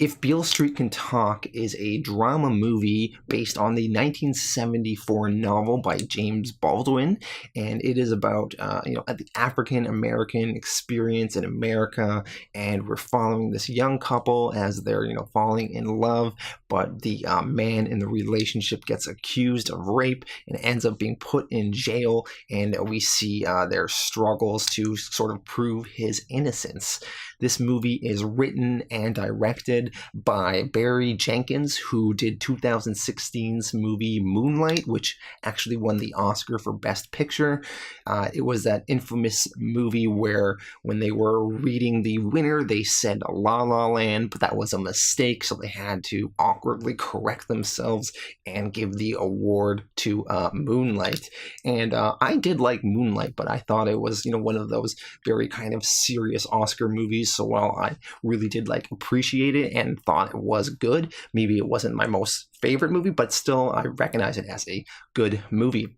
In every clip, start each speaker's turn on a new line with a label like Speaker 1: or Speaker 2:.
Speaker 1: If Beale Street Can Talk is a drama movie based on the 1974 novel by James Baldwin, and it is about the African American experience in America, and we're following this young couple as they're falling in love, but the man in the relationship gets accused of rape and ends up being put in jail, and we see their struggles to sort of prove his innocence. This movie is written and directed by Jenkins, who did 2016's movie Moonlight, which actually won the Oscar for Best Picture. It was that infamous movie where when they were reading the winner, they said La La Land, but that was a mistake, so they had to awkwardly correct themselves and give the award to Moonlight. And I did like Moonlight, but I thought it was, one of those very kind of serious Oscar movies. So while I really did appreciate it and thought it was good, maybe it wasn't my most favorite movie, but still I recognize it as a good movie.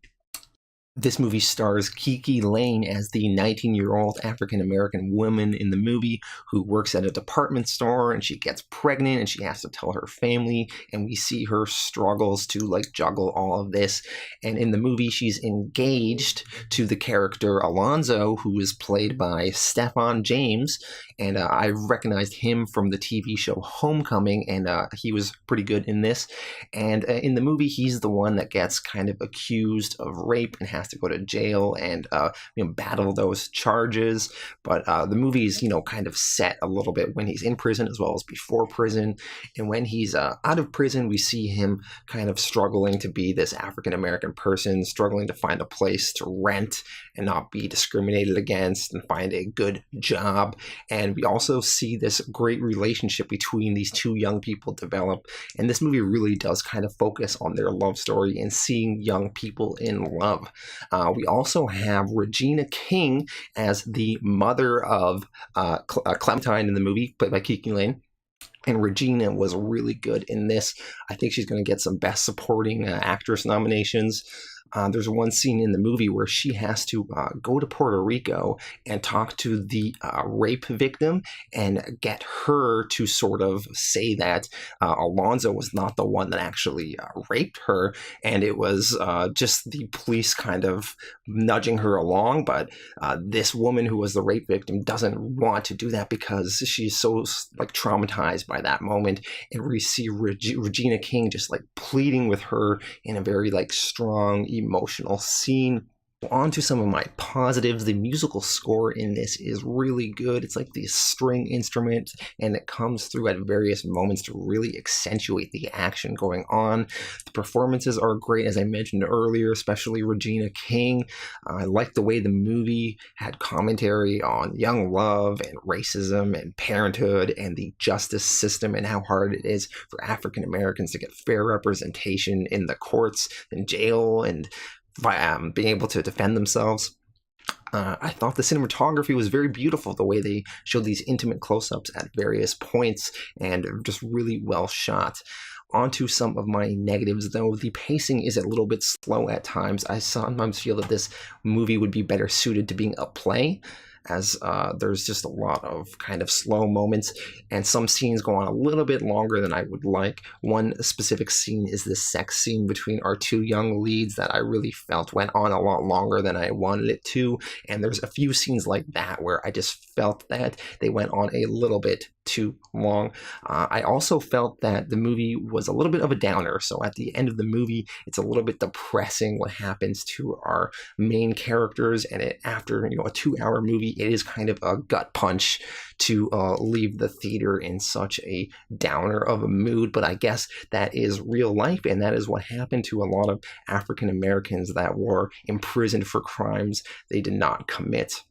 Speaker 1: This movie stars KiKi Layne as the 19-year-old African-American woman in the movie who works at a department store, and she gets pregnant and she has to tell her family, and we see her struggles to juggle all of this. And in the movie, she's engaged to the character Alonzo, who is played by Stephan James, and I recognized him from the TV show Homecoming, and he was pretty good in this. And in the movie, he's the one that gets kind of accused of rape and has to go to jail and battle those charges. But the movie's kind of set a little bit when he's in prison as well as before prison. And when he's out of prison, we see him kind of struggling to be this African American person, struggling to find a place to rent and not be discriminated against and find a good job. And we also see this great relationship between these two young people develop. And this movie really does kind of focus on their love story and seeing young people in love. We also have Regina King as the mother of Clementine in the movie, played by KiKi Layne. And Regina was really good in this. I think she's going to get some Best Supporting Actress nominations. There's one scene in the movie where she has to go to Puerto Rico and talk to the rape victim and get her to sort of say that Alonzo was not the one that actually raped her, and it was just the police kind of nudging her along. But this woman who was the rape victim doesn't want to do that because she's so traumatized by that moment, and we see Regina King just pleading with her in a very strong, emotional scene. On to some of my positives. The musical score in this is really good. It's like these string instruments, and it comes through at various moments to really accentuate the action going on. The performances are great, as I mentioned earlier, especially Regina King. I like the way the movie had commentary on young love and racism and parenthood and the justice system and how hard it is for African Americans to get fair representation in the courts and jail and being able to defend themselves. I thought the cinematography was very beautiful, the way they showed these intimate close-ups at various points, and just really well shot. Onto some of my negatives, though. The pacing is a little bit slow at times. I sometimes feel that this movie would be better suited to being a play, as there's just a lot of kind of slow moments, and some scenes go on a little bit longer than I would like. One specific scene is the sex scene between our two young leads that I really felt went on a lot longer than I wanted it to, and there's a few scenes like that where I just felt that they went on a little bit too long. I also felt that the movie was a little bit of a downer, so at the end of the movie, it's a little bit depressing what happens to our main characters, and after a 2-hour movie, it is kind of a gut punch to leave the theater in such a downer of a mood. But I guess that is real life, and that is what happened to a lot of African Americans that were imprisoned for crimes they did not commit.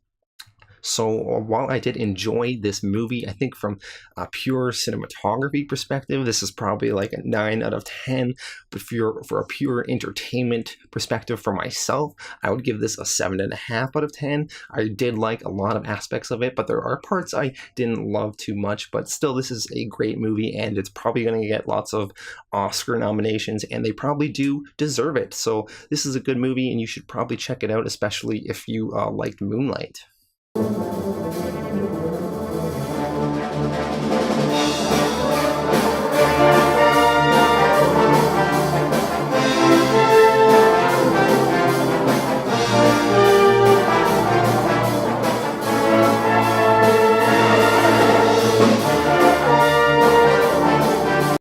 Speaker 1: So while I did enjoy this movie, I think from a pure cinematography perspective, this is probably a 9 out of 10. But for a pure entertainment perspective for myself, I would give this a 7.5 out of 10. I did like a lot of aspects of it, but there are parts I didn't love too much. But still, this is a great movie, and it's probably going to get lots of Oscar nominations, and they probably do deserve it. So this is a good movie, and you should probably check it out, especially if you liked Moonlight.